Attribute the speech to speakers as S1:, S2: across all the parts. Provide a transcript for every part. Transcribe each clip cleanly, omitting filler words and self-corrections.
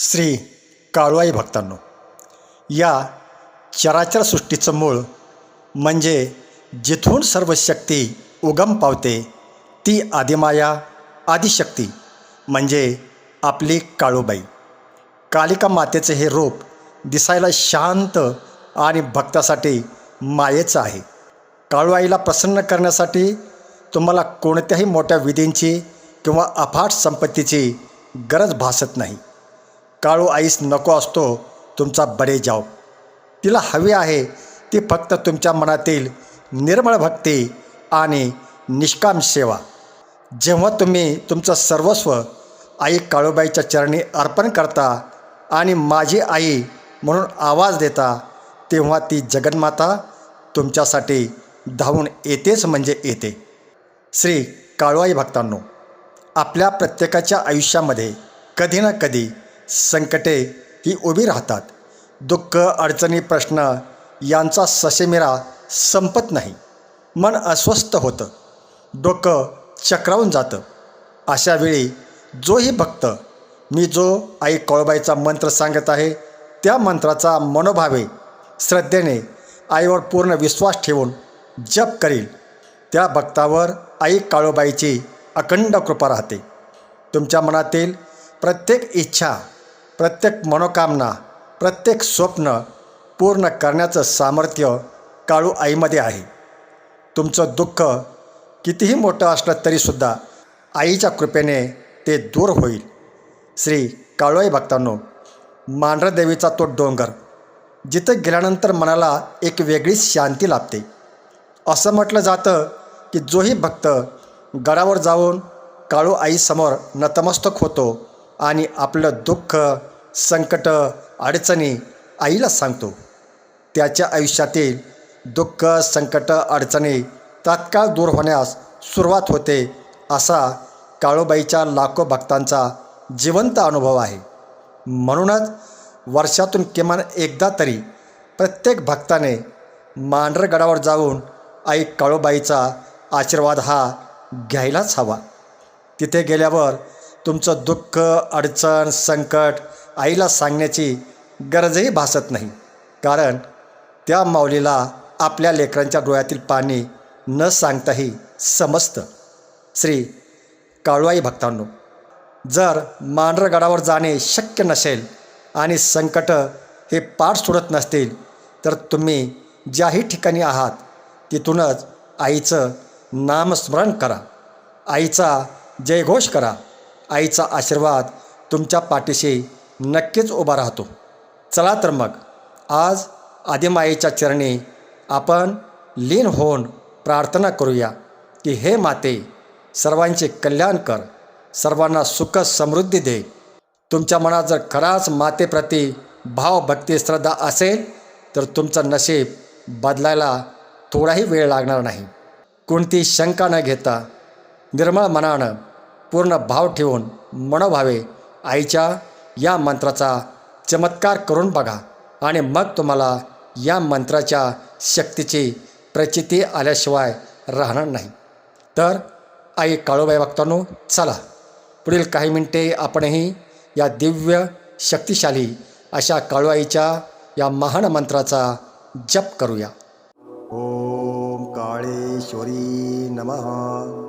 S1: श्री काळूआई भक्तांनो, या चराचर सृष्टीचं मूळ म्हणजे जिथून सर्व शक्ती उगम पावते ती आदिमाया आदिशक्ती म्हणजे आपली काळूबाई. कालिका मातेचे हे रूप दिसायला शांत आणि भक्तासाठी मायेचं आहे. काळूआईला प्रसन्न करण्यासाठी तुम्हाला कोणत्याही मोठ्या विधींची किंवा अफाट संपत्तीची गरज भासत नाही. काळू आईस नको असतो तुमचा बडे जाव. तिला हवी आहे ती फक्त तुमच्या मनातील निर्मळ भक्ती आणि निष्काम सेवा. जेव्हा तुम्ही तुमचं सर्वस्व आई काळूबाईच्या चरणी अर्पण करता आणि माझी आई म्हणून आवाज देता, तेव्हा ती जगन्माता तुमच्यासाठी धावून येतेच म्हणजे येते. श्री काळूआई भक्तांनो, आपल्या प्रत्येकाच्या आयुष्यामध्ये कधी ना कधी संकटे ही उभी राहतात. दुःख, अडचणी, प्रश्न यांचा ससेमिरा संपत नाही. मन अस्वस्थ होतं, डोकं चक्रावून जातं. अशावेळी जोही भक्त मी जो आई काळूबाईचा मंत्र सांगत आहे त्या मंत्राचा मनोभावे श्रद्धेने आईवर पूर्ण विश्वास ठेवून जप करील, त्या भक्तावर आई काळूबाईची अखंड कृपा राहते. तुमच्या मनातील प्रत्येक इच्छा, प्रत्येक मनोकामना, प्रत्येक स्वप्न पूर्ण करण्याचं सामर्थ्य काळू आईमध्ये आहे. तुमचं दुःख कितीही मोठं असलं तरीसुद्धा आईच्या कृपेने ते दूर होईल. श्री काळूआई भक्तांनो, मांढरदेवीचा तो डोंगर जिथं गेल्यानंतर मनाला एक वेगळीच शांती लाभते. असं म्हटलं जातं की जोही भक्त गडावर जाऊन काळू आईसमोर नतमस्तक होतो आणि आपलं दुःख, संकट, अडचणी आईला सांगतो, त्याच्या आयुष्यातील दुःख, संकट, अडचणी तात्काळ दूर होण्यास सुरुवात होते. असा काळूबाईच्या लाखो भक्तांचा जिवंत अनुभव आहे. म्हणूनच वर्षातून किमान एकदा तरी प्रत्येक भक्ताने मांढरगडावर जाऊन आई काळूबाईचा आशीर्वाद हा घ्यायलाच हवा. तिथे गेल्यावर तुमचं दुःख, अडचण, संकट आईला सांगण्याची गरजही भासत नाही, कारण त्या माऊलीला आपल्या लेकरांच्या डोळ्यातील पाणी न सांगताही समजतं. श्री काळूआई भक्तांनो, जर मांढरगडावर जाणे शक्य नसेल आणि संकट हे पाठ सोडत नसतील तर तुम्ही ज्याही ठिकाणी आहात तिथूनच आईचं नामस्मरण करा, आईचा जयघोष करा. आईचा आशीर्वाद तुमच्या पाठीशी नक्कीच उभा राहतो. चला तर मग आज आदिमाईच्या चरणी आपण लीन होऊन प्रार्थना करूया की हे माते, सर्वांचे कल्याण कर, सर्वांना सुख समृद्धी दे. तुमच्या मनात जर खराच मातेप्रती भाव, भक्ती, श्रद्धा असेल तर तुमचं नशीब बदलायला थोडाही वेळ लागणार नाही. कोणती शंका न घेता निर्मळ मनानं पूर्ण भाव ठेवून मनोभावे आईच्या या मंत्राचा चमत्कार करून बघा आणि मग तुम्हाला या मंत्राच्या शक्तीची प्रचिती आल्याशिवाय राहणार नाही. तर आई काळूबाई भक्तांनो, चला पुढील काही मिनिटे आपणही या दिव्य, शक्तिशाली अशा काळूआईच्या या महान मंत्राचा जप करूया. ओम काळेश्वरी नमः.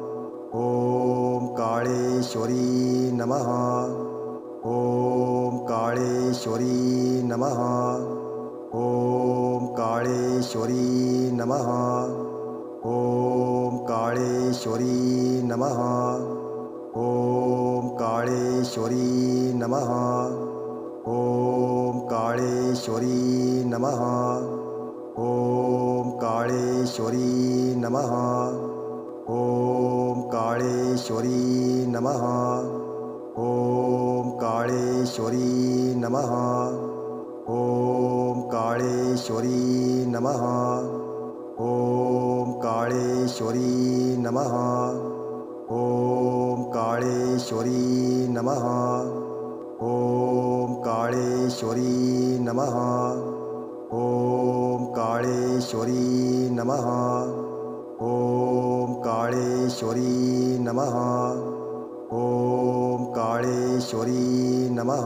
S1: ओम काळेश्वरी नमः. ओम काळेश्वरी नमः. ओम काळेश्वरी नमः. ओम काळेश्वरी नमः. ओम काळेश्वरी नमः. ओम काळेश्वरी नमः. ओम काळेश्वरी नमः. ओम काळेश्वरी नमः. ओम काळेश्वरी नमः. ओम काळेश्वरी नमः. ओम काळेश्वरी नमः. ओम काळेश्वरी नमः. ओम काळेश्वरी नमः. ओम काळेश्वरी नमः. ओम काळेश्वरी नमः. ओम काळेश्वरी नमः.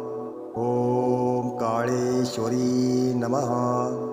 S1: ओम काळेश्वरी नमः.